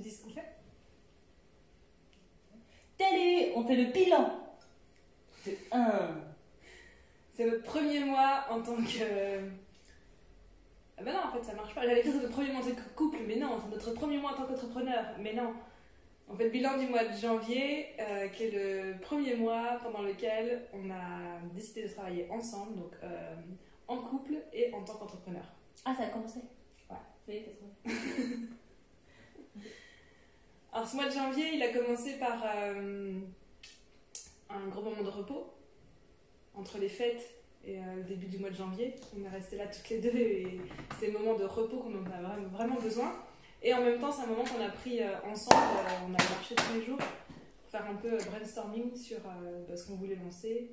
dis ce qu'on fait. Télé, on fait le bilan de 1. C'est notre premier mois en tant que... Ah ben non, en fait, ça marche pas. J'allais dire c'est notre premier mois en tant que couple, mais non, c'est notre premier mois en tant qu'entrepreneur, mais non. On fait le bilan du mois de janvier, qui est le premier mois pendant lequel on a décidé de travailler ensemble, donc en couple et en tant qu'entrepreneur. Ah, ça a commencé? Ouais. Félicitations. Alors ce mois de janvier, il a commencé par un gros moment de repos entre les fêtes et le début du mois de janvier. On est restés là toutes les deux et c'est des moments de repos qu'on en a vraiment besoin. Et en même temps, c'est un moment qu'on a pris ensemble. On a marché tous les jours pour faire un peu brainstorming sur ce qu'on voulait lancer,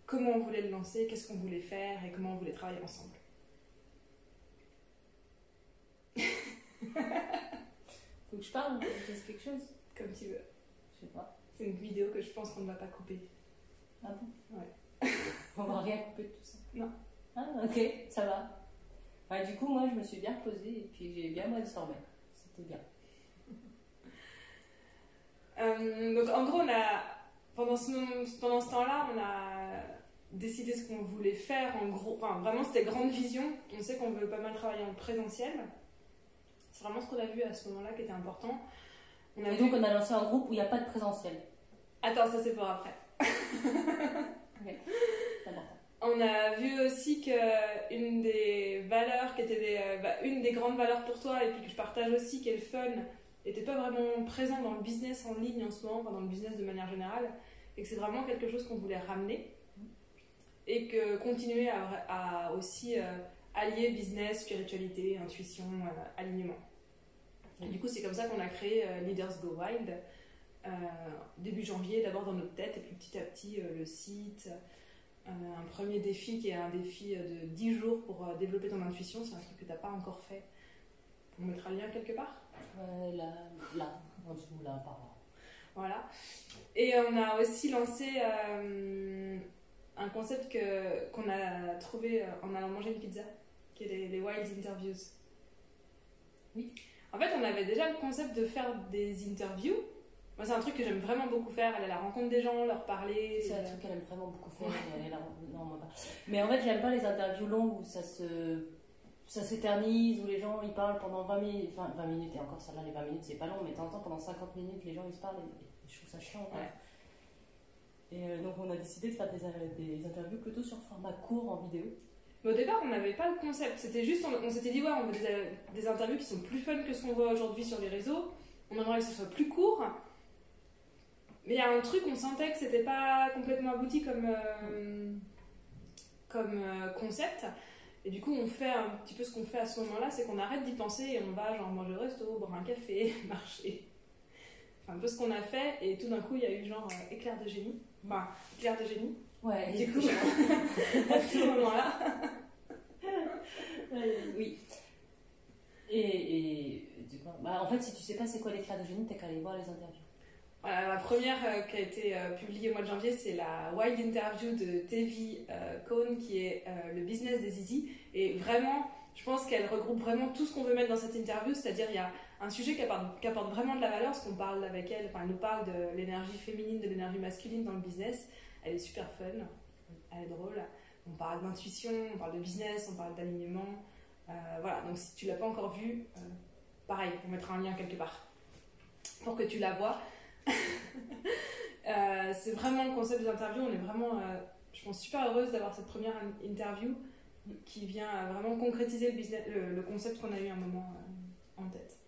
comment on voulait le lancer, qu'est-ce qu'on voulait faire et comment on voulait travailler ensemble. Faut que je parle, que je dise quelque chose? Comme tu veux. Je sais pas. C'est une vidéo que je pense qu'on ne va pas couper. Ah bon? Ouais. On va rien couper de tout ça? Non. Ah, ok, ça va. Ouais, du coup, moi, je me suis bien reposée et puis j'ai bien brainstormé. C'était bien. Donc en gros, pendant ce temps-là, on a décidé ce qu'on voulait faire. En gros, enfin, vraiment, c'était grande vision. On sait qu'on veut pas mal travailler en présentiel. C'est vraiment ce qu'on a vu à ce moment-là qui était important. Et donc, on a lancé un groupe où il n'y a pas de présentiel. Attends, ça c'est pour après. Ok, c'est important. On a vu aussi qu'une des valeurs qui était une des grandes valeurs pour toi et puis que je partage aussi, qui est le fun, n'était pas vraiment présent dans le business en ligne en ce moment, dans le business de manière générale, et que c'est vraiment quelque chose qu'on voulait ramener et que continuer à aussi allier business, spiritualité, intuition, alignement. Et du coup, c'est comme ça qu'on a créé Leaders Go Wild début janvier, d'abord dans notre tête et puis petit à petit le site. Un premier défi qui est un défi de 10 jours pour développer ton intuition, c'est un truc que tu n'as pas encore fait. On mettra le lien quelque part? Là, en dessous, là, par là. Voilà. Et on a aussi lancé un concept qu'on a trouvé en allant manger une pizza, qui est les Wild Interviews. Oui. En fait, on avait déjà le concept de faire des interviews. Moi, c'est un truc que j'aime vraiment beaucoup faire, aller à la rencontre des gens, leur parler. C'est un truc qu'elle aime vraiment beaucoup faire. Non, moi pas. Mais en fait, j'aime pas les interviews longues où ça s'éternise, où les gens ils parlent pendant 20 minutes. Enfin, 20 minutes, et encore celle-là, les 20 minutes, c'est pas long, mais de temps en temps, pendant 50 minutes, les gens ils se parlent et je trouve ça chiant. Ouais. Et donc, on a décidé de faire des interviews plutôt sur format court en vidéo. Mais au départ, on n'avait pas le concept. C'était juste, on s'était dit, ouais, on veut des interviews qui sont plus fun que ce qu'on voit aujourd'hui sur les réseaux. On aimerait que ce soit plus court. Mais il y a un truc, on sentait que c'était pas complètement abouti comme concept. Et du coup, on fait un petit peu ce qu'on fait à ce moment-là, c'est qu'on arrête d'y penser et on va genre manger au resto, boire un café, marcher. Enfin, un peu ce qu'on a fait. Et tout d'un coup, il y a eu genre éclair de génie. Enfin, éclair de génie. Ouais, Du coup, à ce moment-là. Oui. Et du coup, en fait, si tu sais pas c'est quoi l'éclair de génie, t'as qu'à aller voir les interviews. Voilà, la première qui a été publiée au mois de janvier, c'est la Wild Interview de Tevi Cohn, qui est le business des Easy. Et vraiment, je pense qu'elle regroupe vraiment tout ce qu'on veut mettre dans cette interview, c'est-à-dire il y a un sujet qui apporte vraiment de la valeur, parce qu'on parle avec elle, enfin, elle nous parle de l'énergie féminine, de l'énergie masculine dans le business. Elle est super fun, elle est drôle. On parle d'intuition, on parle de business, on parle d'alignement. Voilà, donc si tu l'as pas encore vue, pareil, on mettra un lien quelque part pour que tu la vois. C'est vraiment le concept des interviews. On est vraiment, je pense, super heureuse d'avoir cette première interview qui vient vraiment concrétiser le concept qu'on a eu un moment en tête.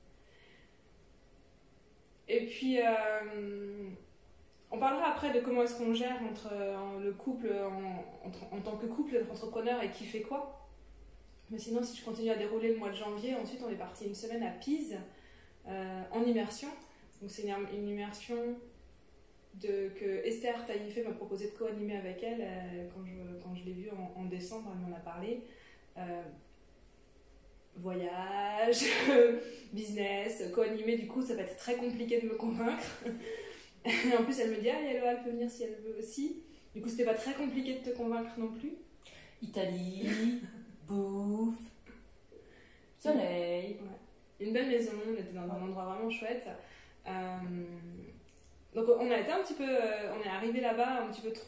Et puis on parlera après de comment est-ce qu'on gère entre le couple en tant que couple, être entrepreneur et qui fait quoi. Mais sinon, si je continue à dérouler le mois de janvier, ensuite on est parti une semaine à Pise en immersion. Donc c'est une immersion que Esther Taïfé m'a proposé de co-animer avec elle quand je l'ai vue en décembre, elle m'en a parlé. Voyage, business, co-animer, du coup ça va être très compliqué de me convaincre. Et en plus elle me dit Yaloa, elle peut venir si elle veut aussi. Du coup c'était pas très compliqué de te convaincre non plus. Italie, bouffe, soleil. Ouais. une belle maison, on était dans un endroit vraiment chouette. Donc on a été un petit peu, on est arrivé là-bas un petit peu trop.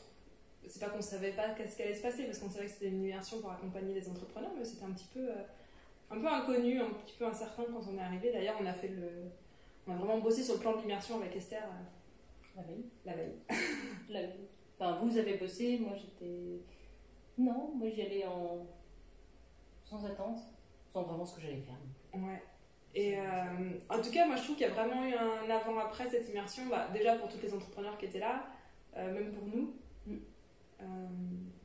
C'est pas qu'on savait pas qu'est-ce qui allait se passer, parce qu'on savait que c'était une immersion pour accompagner des entrepreneurs, mais c'était un peu inconnu, un petit peu incertain quand on est arrivé. D'ailleurs, on a vraiment bossé sur le plan de l'immersion avec Esther La veille. la veille. La veille. Enfin, vous avez bossé, moi j'étais. Non, moi j'y allais sans attente, sans vraiment ce que j'allais faire. Ouais. Et en tout cas, moi je trouve qu'il y a vraiment eu un avant-après cette immersion, déjà pour tous les entrepreneurs qui étaient là, même pour nous.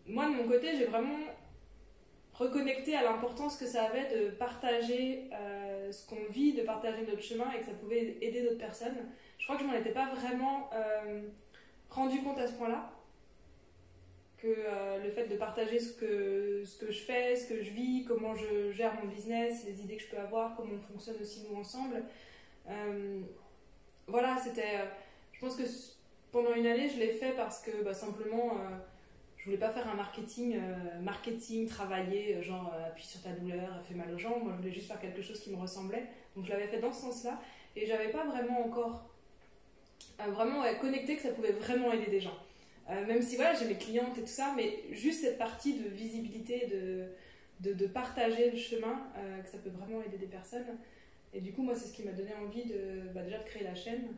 Moi de mon côté, j'ai vraiment reconnecté à l'importance que ça avait de partager ce qu'on vit, de partager notre chemin et que ça pouvait aider d'autres personnes. Je crois que je m'en étais pas vraiment rendu compte à ce point-là, que le fait de partager ce que je fais, ce que je vis, comment je gère mon business, les idées que je peux avoir, comment on fonctionne aussi nous ensemble. Voilà, je pense que pendant une année, je l'ai fait parce que simplement, je voulais pas faire un marketing travaillé, genre appuie sur ta douleur, fais mal aux gens. Moi, je voulais juste faire quelque chose qui me ressemblait. Donc, je l'avais fait dans ce sens-là. Et j'avais pas vraiment encore connecté que ça pouvait vraiment aider des gens. Même si voilà, j'ai mes clientes et tout ça, mais juste cette partie de visibilité, de partager le chemin, que ça peut vraiment aider des personnes. Et du coup, moi, c'est ce qui m'a donné envie déjà de créer la chaîne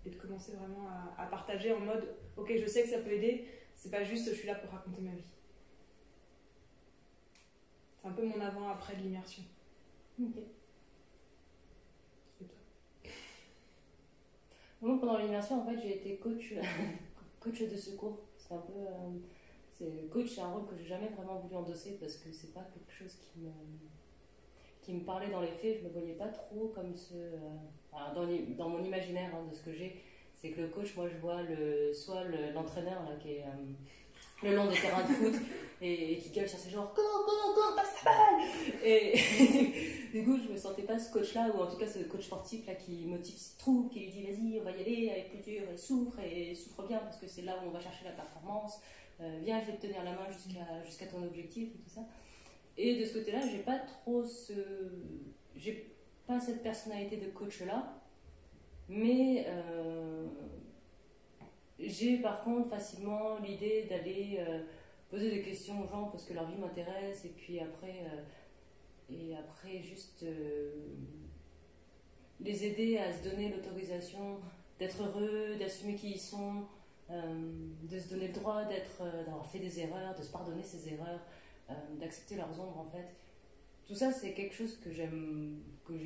et de commencer vraiment à partager en mode ok, je sais que ça peut aider, c'est pas juste je suis là pour raconter ma vie. C'est un peu mon avant-après de l'immersion. Ok. C'est toi. Moi, pendant l'immersion, en fait, j'ai été coach, coach de secours. C'est un peu. Coach, c'est un rôle que j'ai jamais vraiment voulu endosser parce que c'est pas quelque chose qui me parlait dans les faits. Je me voyais pas trop comme dans mon imaginaire de ce que j'ai. C'est que le coach, moi, je vois soit l'entraîneur là, qui est le long des terrains de foot et qui gueule sur ses genres cours, passe la balle. Et du coup, je me sentais pas ce coach-là, ou en tout cas ce coach sportif là qui motive ses troupes, qui lui dit vas-y, on va y aller, avec plus dur, et souffre bien parce que c'est là où on va chercher la performance. Viens, je vais te tenir la main jusqu'à ton objectif et tout ça. Et de ce côté-là, j'ai pas cette personnalité de coach-là. Mais j'ai par contre facilement l'idée d'aller poser des questions aux gens parce que leur vie m'intéresse et puis après juste les aider à se donner l'autorisation d'être heureux, d'assumer qui ils sont, de se donner le droit d'avoir fait des erreurs, de se pardonner ses erreurs, d'accepter leurs ombres en fait. Tout ça c'est quelque chose que j'ai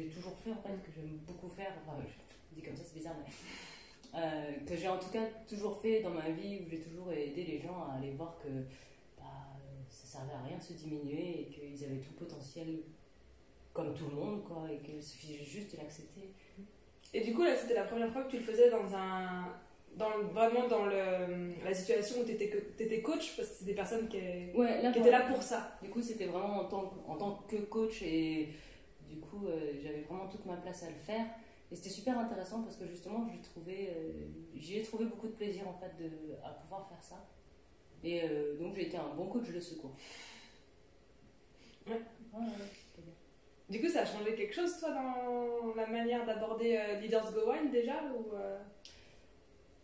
toujours fait en fait, que j'aime beaucoup faire. Enfin, dit comme ça c'est bizarre mais que j'ai en tout cas toujours fait dans ma vie, où j'ai toujours aidé les gens à aller voir que ça servait à rien de se diminuer et qu'ils avaient tout le potentiel comme tout le monde quoi, et qu'il suffisait juste de l'accepter. Et du coup là c'était la première fois que tu le faisais vraiment dans la situation où tu étais coach, parce que c'est des personnes qui étaient là pour ça. Du coup c'était vraiment en tant que coach, et du coup j'avais vraiment toute ma place à le faire. Et c'était super intéressant parce que justement, j'y ai trouvé beaucoup de plaisir en fait à pouvoir faire ça. Et donc j'ai été un bon coach de secours. Ouais. Du coup, ça a changé quelque chose toi dans la manière d'aborder Leaders Go Wild déjà, ou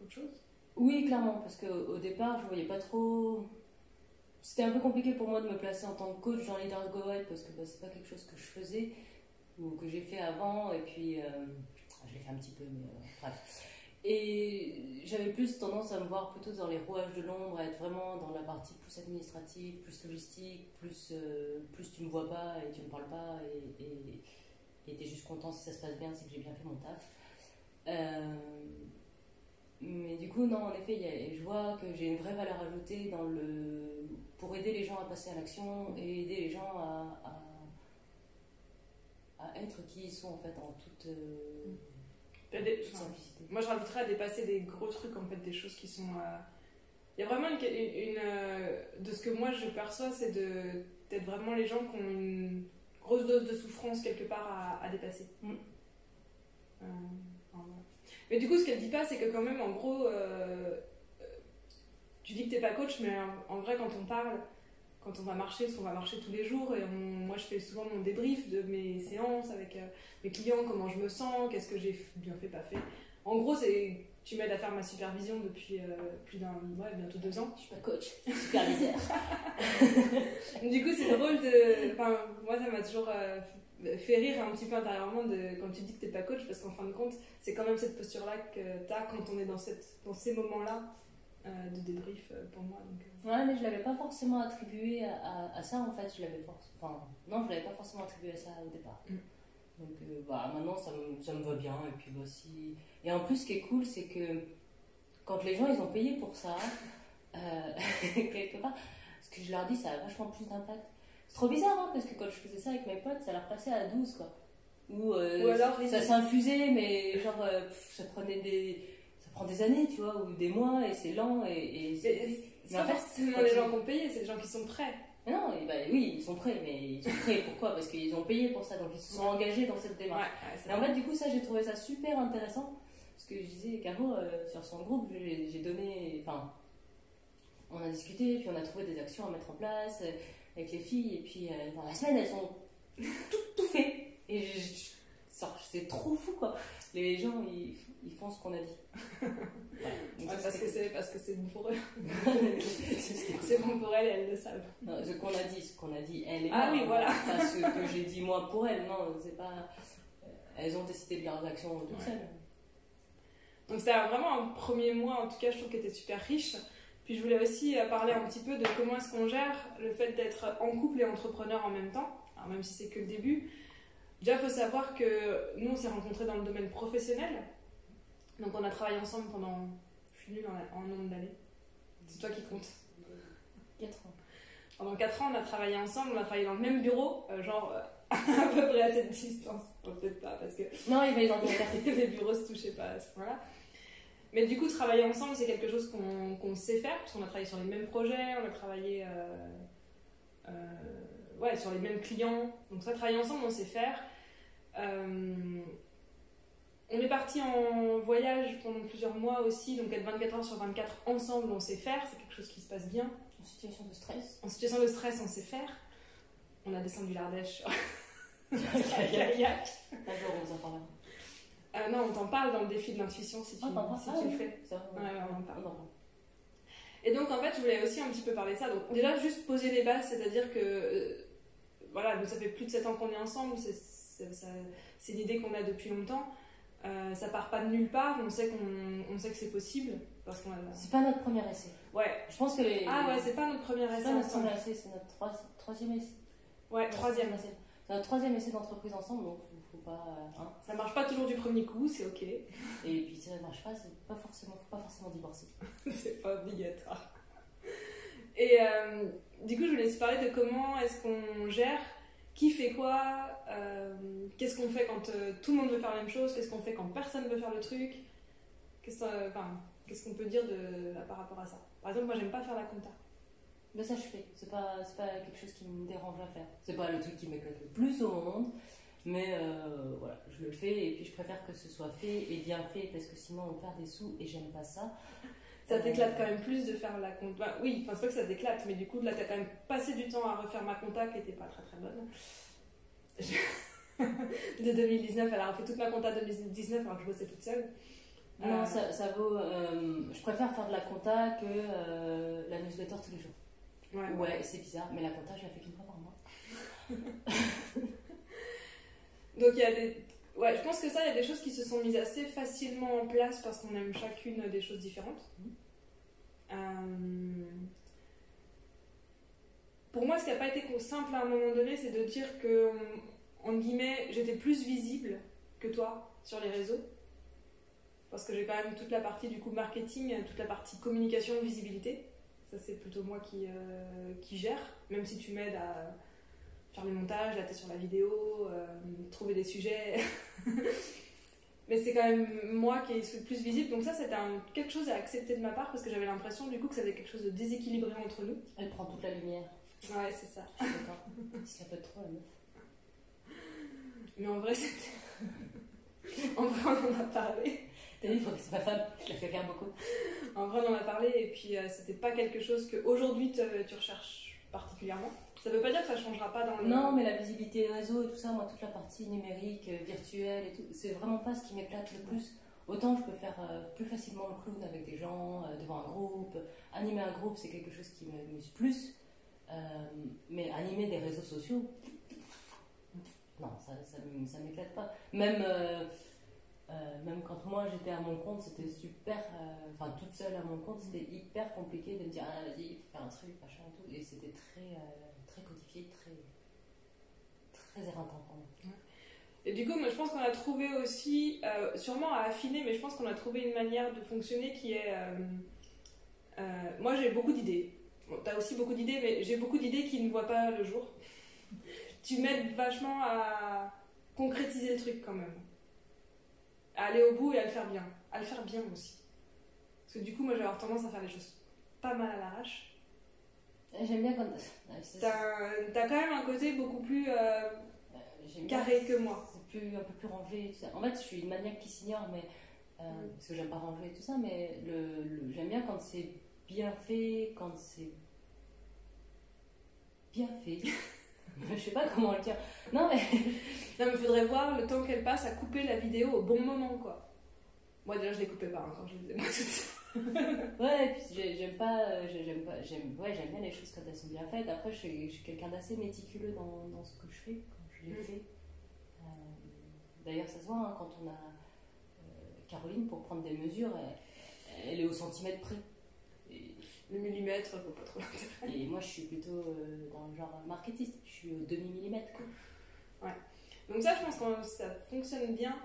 autre chose? Oui, clairement, parce qu'au départ, je voyais pas trop. C'était un peu compliqué pour moi de me placer en tant que coach dans Leaders Go Wild parce que c'est pas quelque chose que je faisais ou que j'ai fait avant, et puis je l'ai fait un petit peu, mais bref. Et j'avais plus tendance à me voir plutôt dans les rouages de l'ombre, à être vraiment dans la partie plus administrative, plus logistique, plus tu me vois pas et tu me parles pas et t'es juste content si ça se passe bien, c'est que j'ai bien fait mon taf. Mais du coup, non, en effet, je vois que j'ai une vraie valeur ajoutée pour aider les gens à passer à l'action et aider les gens à être qui ils sont en fait en toute simplicité. Moi je rajouterais à dépasser des gros trucs en fait, des choses qui sont il y a vraiment de ce que moi je perçois, c'est d'être vraiment les gens qui ont une grosse dose de souffrance quelque part à dépasser. Mais du coup ce qu'elle dit pas, c'est que quand même en gros tu dis que t'es pas coach, mais en vrai quand on parle quand on va marcher, parce qu'on va marcher tous les jours, et moi je fais souvent mon débrief de mes séances avec mes clients, comment je me sens, qu'est-ce que j'ai bien fait, pas fait. En gros, tu m'aides à faire ma supervision depuis bientôt 2 ans. Je suis pas coach, superviseur. Du coup, c'est drôle de. Enfin, moi, ça m'a toujours fait rire un petit peu intérieurement quand tu dis que t'es pas coach, parce qu'en fin de compte, c'est quand même cette posture-là que t'as quand on est dans ces moments-là de débrief pour moi. Donc, Ouais, mais je l'avais pas forcément attribué à ça en fait. Je l'avais pas forcément attribué à ça au départ. Donc maintenant ça me va bien. Et puis aussi. Et en plus, ce qui est cool, c'est que quand les gens ils ont payé pour ça, quelque part, ce que je leur dis, ça a vachement plus d'impact. C'est trop bizarre, hein, parce que quand je faisais ça avec mes potes, ça leur passait à 12, quoi. Ou alors, ça s'infusait, mais genre, ça prend des années, tu vois, ou des mois, et c'est lent, c'est pas forcément les gens qui ont payé, c'est les gens qui sont prêts. Mais non, oui, ils sont prêts, mais ils sont prêts pourquoi? Parce qu'ils ont payé pour ça, donc ils se sont engagés dans cette démarche. Et en fait, du coup, ça, j'ai trouvé ça super intéressant, parce que je disais, Caro, sur son groupe, j'ai donné, enfin, on a discuté, puis on a trouvé des actions à mettre en place avec les filles, et puis dans la semaine, elles ont tout fait. Et c'est trop fou, quoi. Les gens, ils font ce qu'on a dit. Voilà. Parce que c'est bon pour eux. C'est bon pour elles et elles le savent. Non, ce qu'on a dit, elle et moi. Ah oui, voilà. Pas ce que j'ai dit moi pour elles, non, c'est pas. Elles ont décidé de leurs actions toutes seules. Donc c'était vraiment un premier mois, en tout cas, je trouve qu'il était super riche. Puis je voulais aussi parler un petit peu de comment est-ce qu'on gère le fait d'être en couple et entrepreneur en même temps. Alors même si c'est que le début. Déjà, il faut savoir que nous, on s'est rencontrés dans le domaine professionnel. Donc, on a travaillé ensemble pendant... Je suis nulle en nombre d'années. C'est toi qui comptes. 4 ans. Pendant 4 ans, on a travaillé ensemble. On a travaillé dans le même bureau, à peu près à cette distance. Bon, peut-être pas, parce que... Non, il va y dans les bureaux se touchaient pas à ce point-là. Mais du coup, travailler ensemble, c'est quelque chose qu'on sait faire, parce qu'on a travaillé sur les mêmes projets, on a travaillé... sur les mêmes clients. Donc ça, travailler ensemble, on sait faire. On est parti en voyage pendant plusieurs mois aussi, donc être 24 heures sur 24 ensemble, on sait faire. C'est quelque chose qui se passe bien. En situation de stress. En situation de stress, on sait faire. On a descendu l'Ardèche sur kayak. Un jour, on vous en parlera. Non, on t'en parle dans le défi de l'intuition si tu le fais. On en parle. Et donc, en fait, je voulais aussi un petit peu parler de ça. Donc, déjà, juste poser les bases, c'est-à-dire que... nous, ça fait plus de 7 ans qu'on est ensemble, c'est l'idée qu'on a depuis longtemps. Ça part pas de nulle part, on sait que c'est possible. C'est pas notre premier essai. Ouais. Je pense que c'est pas notre premier essai. C'est pas notre premier essai, c'est notre troisième essai. Ouais, troisième essai. C'est notre troisième essai d'entreprise ensemble, donc faut pas... Ça marche pas toujours du premier coup, c'est ok. Et puis si ça marche pas, faut pas forcément divorcer. C'est pas obligatoire. Et du coup, je voulais te parler de comment est-ce qu'on gère, qui fait quoi, qu'est-ce qu'on fait quand tout le monde veut faire la même chose, qu'est-ce qu'on fait quand personne veut faire le truc, qu'est-ce qu'on peut dire par rapport à ça. Par exemple, moi, j'aime pas faire la compta. Mais ça, je fais. C'est pas quelque chose qui me dérange à faire. C'est pas le truc qui m'éclate le plus au monde, mais voilà, je le fais et puis je préfère que ce soit fait et bien fait parce que sinon on perd des sous et j'aime pas ça. Ça t'éclate quand même plus de faire la compta. Oui, c'est pas que ça t'éclate, mais du coup, là, t'as quand même passé du temps à refaire ma compta qui était pas très très bonne. De 2019, elle a refait toute ma compta de 2019 alors que je bossais toute seule. Non, ça vaut... je préfère faire de la compta que la newsletter tous les jours. Ouais, c'est bizarre, mais la compta, je la fais qu'une fois par mois. Donc, il y a des... Ouais, je pense que ça, il y a des choses qui se sont mises assez facilement en place parce qu'on aime chacune des choses différentes. Pour moi, ce qui n'a pas été simple à un moment donné, c'est de dire que, en guillemets, j'étais plus visible que toi sur les réseaux. Parce que j'ai quand même toute la partie du coup marketing, toute la partie communication, visibilité. Ça, c'est plutôt moi qui gère, même si tu m'aides à faire le montage, là t'es sur la vidéo, trouver des sujets. Mais c'est quand même moi qui est le plus visible. Donc ça, c'était quelque chose à accepter de ma part parce que j'avais l'impression du coup que ça avait quelque chose de déséquilibré entre nous. Elle prend toute la lumière. Ouais, c'est ça. Je suis d'accord. Il se la peut trop, la meuf. Mais en vrai, c'était... En vrai, on en a parlé. T'as dit, il faut que c'est ma femme, je la fais beaucoup. En vrai, on en a parlé et puis c'était pas quelque chose que aujourd'hui tu recherches particulièrement. Ça veut pas dire que ça changera pas dans le... Non, mais la visibilité réseau et tout ça, moi, toute la partie numérique, virtuelle et tout, c'est vraiment pas ce qui m'éclate le plus. Autant je peux faire plus facilement le clown avec des gens, devant un groupe. Animer un groupe, c'est quelque chose qui m'amuse plus. Mais animer des réseaux sociaux, non, ça m'éclate pas. Même quand moi j'étais à mon compte, c'était super. Enfin, toute seule à mon compte, c'était hyper compliqué de me dire ah, vas-y, il faut faire un truc, machin et tout. Et c'était très codifié, très éreintant pour moi. Et du coup, moi, je pense qu'on a trouvé aussi, sûrement à affiner, mais je pense qu'on a trouvé une manière de fonctionner qui est. Moi, j'ai beaucoup d'idées. Bon, t'as aussi beaucoup d'idées, mais j'ai beaucoup d'idées qui ne voient pas le jour. Tu m'aides vachement à concrétiser le truc quand même. À aller au bout et à le faire bien. À le faire bien aussi. Parce que du coup, moi, je vais avoir tendance à faire les choses pas mal à l'arrache. J'aime bien quand. T'as quand même un côté beaucoup plus carré que moi. C'est un peu plus rangé et tout ça. En fait, je suis une maniaque qui s'ignore, mais. Parce que j'aime pas ranger et tout ça, mais j'aime bien quand c'est bien fait, quand c'est bien fait. Je sais pas comment le dire. Non, mais faudrait voir le temps qu'elle passe à couper la vidéo au bon moment, quoi. Moi, déjà, je les coupais pas quand je les faisais moi toute ouais, puis j'aime bien les choses quand elles sont bien faites. Après, je suis quelqu'un d'assez méticuleux dans ce que je fais, quand je les fais. D'ailleurs, ça se voit, hein, quand on a Caroline, pour prendre des mesures, elle est au centimètre près. Le millimètre, faut pas trop l'intérêt. Et moi, je suis plutôt dans le genre marketiste. Je suis au demi-millimètre, quoi. Ouais. Donc ça, je pense que ça fonctionne bien.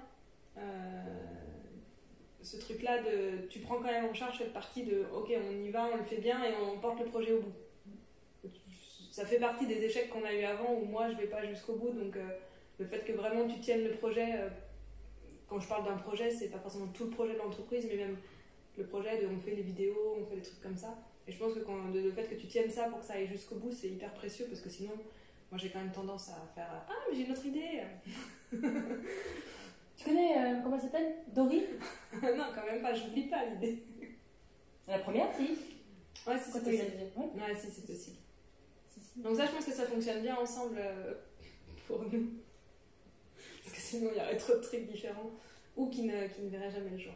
Ce truc-là de... Tu prends quand même en charge cette partie de « Ok, on y va, on le fait bien et on porte le projet au bout. » Ça fait partie des échecs qu'on a eu avant où moi, je vais pas jusqu'au bout. Donc le fait que vraiment tu tiennes le projet... quand je parle d'un projet, c'est pas forcément tout le projet de l'entreprise, mais même le projet de on fait les vidéos, on fait des trucs comme ça. Et je pense que le fait que tu tiennes ça pour que ça aille jusqu'au bout, c'est hyper précieux parce que sinon, moi j'ai quand même tendance à faire « Ah, mais j'ai une autre idée !» Tu connais, comment elle s'appelle? Dory? Non, quand même pas, j'oublie pas l'idée. La première, si. Ouais, si, c'est possible. Ouais, si, c'est possible. Donc ça, je pense que ça fonctionne bien ensemble pour nous. Parce que sinon, il y aurait trop de trucs différents ou qui ne verraient jamais le jour.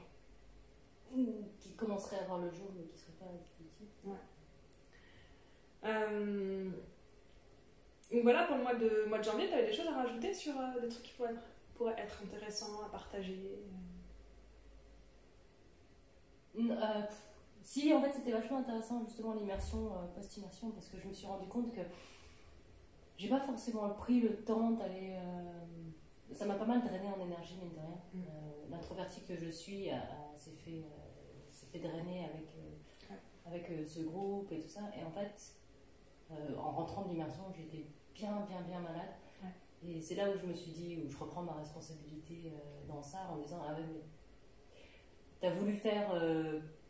Ou qui commenceraient à voir le jour, mais qui ne seraient pas définitifs. Ouais. Donc voilà, pour le mois de janvier, tu avais des choses à rajouter sur des trucs qui pourraient être intéressants à partager? Si, en fait, c'était vachement intéressant, justement, l'immersion, post-immersion, parce que je me suis rendu compte que j'ai pas forcément pris le temps d'aller... ça m'a pas mal drainé en énergie, mine de rien. L'introvertie que je suis s'est fait drainer avec ce groupe et tout ça. Et en fait, en rentrant de l'immersion, j'étais bien malade. Ouais. Et c'est là où je me suis dit, où je reprends ma responsabilité dans ça, en disant, ah ouais, mais t'as voulu faire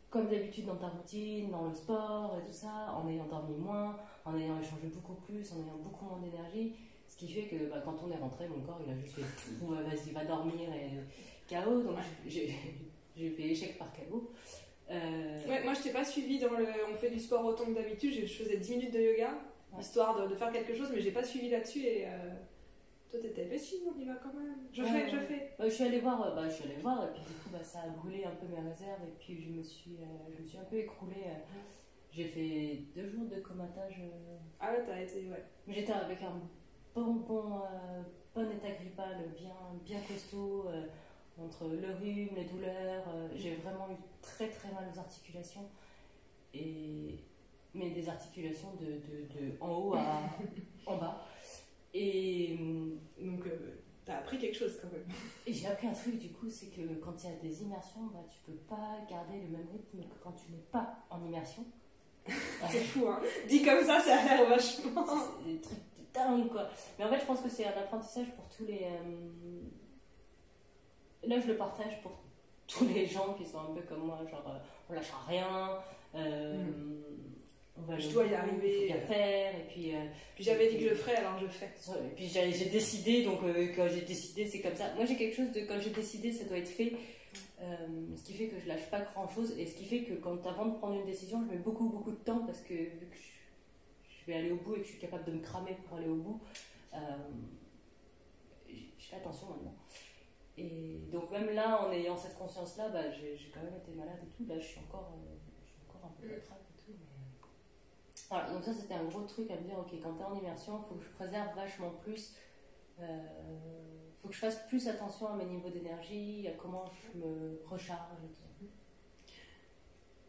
comme d'habitude dans ta routine, dans le sport et tout ça, en ayant dormi moins, en ayant échangé beaucoup plus, en ayant beaucoup moins d'énergie. Ce qui fait que quand on est rentré, mon corps il a juste fait ouais, vas-y, va dormir et KO. Donc j'ai fait échec par KO. Ouais, moi je t'ai pas suivi dans on fait du sport autant que d'habitude, je faisais 10 minutes de yoga, histoire de faire quelque chose, mais j'ai pas suivi là-dessus et toi t'étais, mais si, on y va quand même, je fais. Je suis allée voir, et puis du coup ça a brûlé un peu mes réserves et puis je me suis un peu écroulée. J'ai fait 2 jours de comatage. Ah ouais, t'as été, ouais. J'étais avec un bon état grippal, bien costaud, entre le rhume, les douleurs. J'ai vraiment eu très mal aux articulations. Mais des articulations de en haut à en bas. Et donc, t'as appris quelque chose quand même. Et j'ai appris un truc du coup, c'est que quand il y a des immersions, tu peux pas garder le même rythme que quand tu n'es pas en immersion. C'est fou, hein. Dit comme ça a l'air vachement. C'est des trucs de dingue, quoi. Mais en fait, je pense que c'est un apprentissage pour tous les. Là, je le partage pour tous les gens qui sont un peu comme moi, genre on lâche rien. Je dois y arriver. Il faut bien faire. Et puis j'avais dit que je ferais, alors je fais. Et puis j'ai décidé, donc quand j'ai décidé, c'est comme ça. Moi, j'ai quelque chose de quand j'ai décidé, ça doit être fait. Ce qui fait que je lâche pas grand chose et ce qui fait que avant de prendre une décision, je mets beaucoup de temps parce que vu que je vais aller au bout et que je suis capable de me cramer pour aller au bout, je fais attention maintenant. Et donc même là, en ayant cette conscience-là, bah, j'ai quand même été malade et tout. Là, je suis encore un peu patraque et tout. Mais... Voilà, donc ça, c'était un gros truc à me dire, ok, quand tu es en immersion, il faut que je préserve vachement plus. Faut que je fasse plus attention à mes niveaux d'énergie, à comment je me recharge et tout ça.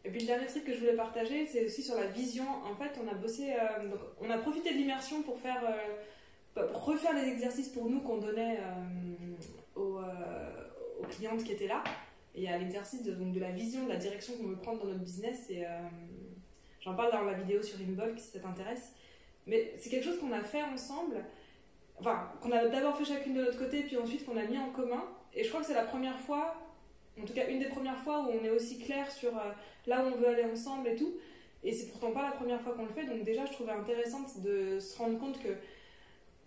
Et puis le dernier truc que je voulais partager, c'est aussi sur la vision. En fait, on a bossé, donc on a profité de l'immersion pour pour refaire les exercices pour nous qu'on donnait aux clientes qui étaient là. Et il y a l'exercice de la vision, de la direction qu'on veut prendre dans notre business. Et j'en parle dans la vidéo sur Involve si ça t'intéresse. Mais c'est quelque chose qu'on a fait ensemble. Enfin, qu'on a d'abord fait chacune de notre côté, puis ensuite qu'on a mis en commun. Et je crois que c'est la première fois, en tout cas une des premières fois, où on est aussi clair sur là où on veut aller ensemble et tout. Et c'est pourtant pas la première fois qu'on le fait, donc déjà je trouvais intéressant de se rendre compte que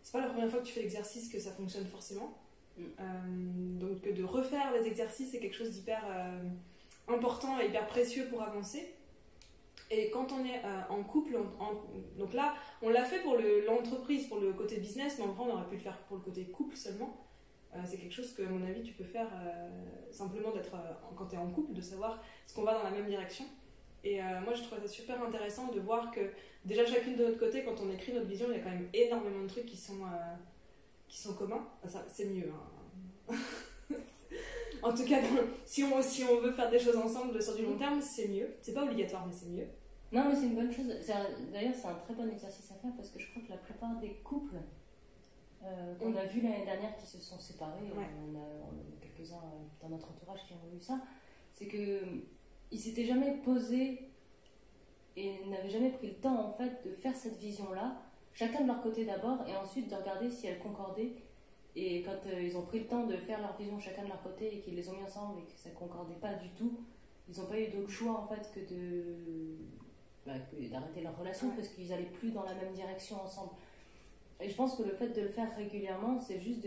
c'est pas la première fois que tu fais l'exercice que ça fonctionne forcément. Donc de refaire les exercices, c'est quelque chose d'hyper important et hyper précieux pour avancer. Et quand on est en couple, donc là, on l'a fait pour l'entreprise, pour le côté business, mais en vrai, on aurait pu le faire pour le côté couple seulement. C'est quelque chose que, à mon avis, tu peux faire simplement quand tu es en couple, de savoir ce qu'on va dans la même direction. Et moi, je trouve ça super intéressant de voir que, déjà, chacune de notre côté, quand on écrit notre vision, il y a quand même énormément de trucs qui sont communs. Ça, c'est mieux. Hein. En tout cas, si on veut faire des choses ensemble sur du long terme, c'est mieux. C'est pas obligatoire, mais c'est mieux. Non, mais c'est une bonne chose. D'ailleurs, c'est un très bon exercice à faire parce que je crois que la plupart des couples qu'on a vus l'année dernière qui se sont séparés, ouais. on a quelques-uns dans notre entourage qui ont eu ça, c'est qu'ils s'étaient jamais posés et n'avaient jamais pris le temps en fait de faire cette vision-là, chacun de leur côté d'abord, et ensuite de regarder si elle concordait. Et quand ils ont pris le temps de faire leur vision chacun de leur côté et qu'ils les ont mis ensemble et que ça ne concordait pas du tout, ils n'ont pas eu d'autre choix en fait que d'arrêter leur relation parce qu'ils n'allaient plus dans la même direction ensemble. Et je pense que le fait de le faire régulièrement, c'est juste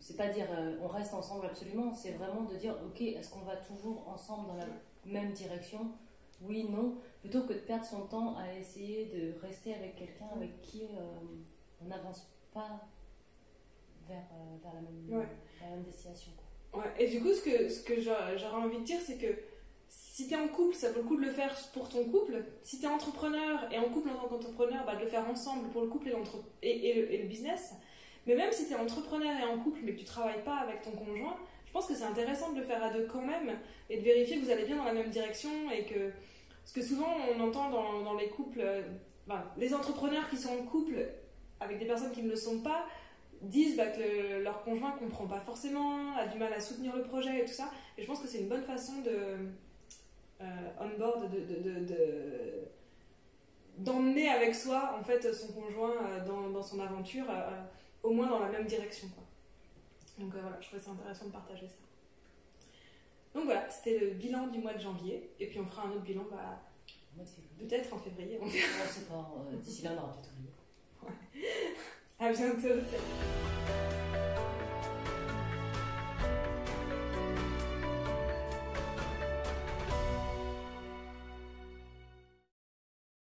c'est pas dire on reste ensemble absolument, c'est vraiment de dire ok, est-ce qu'on va toujours ensemble dans la même direction? Oui, non, plutôt que de perdre son temps à essayer de rester avec quelqu'un avec qui on n'avance pas vers la même destination. Ouais, et du coup, ce que j'aurais envie de dire, c'est que si tu es en couple, ça vaut le coup de le faire pour ton couple. Si tu es entrepreneur et en couple en tant qu'entrepreneur, de le faire ensemble pour le couple et le business. Mais même si tu es entrepreneur et en couple, mais que tu ne travailles pas avec ton conjoint, je pense que c'est intéressant de le faire à deux quand même et de vérifier que vous allez bien dans la même direction. Parce que souvent, on entend dans les couples, les entrepreneurs qui sont en couple avec des personnes qui ne le sont pas, disent que leur conjoint ne comprend pas forcément, a du mal à soutenir le projet et tout ça. Et je pense que c'est une bonne façon on-board, d'emmener avec soi en fait, son conjoint dans son aventure, au moins dans la même direction. Quoi. Donc voilà, je trouvais ça intéressant de partager ça. Donc voilà, c'était le bilan du mois de janvier. Et puis on fera un autre bilan peut-être en février. On sait pas, d'ici là on aura peut-être oublié. Ouais. À bientôt.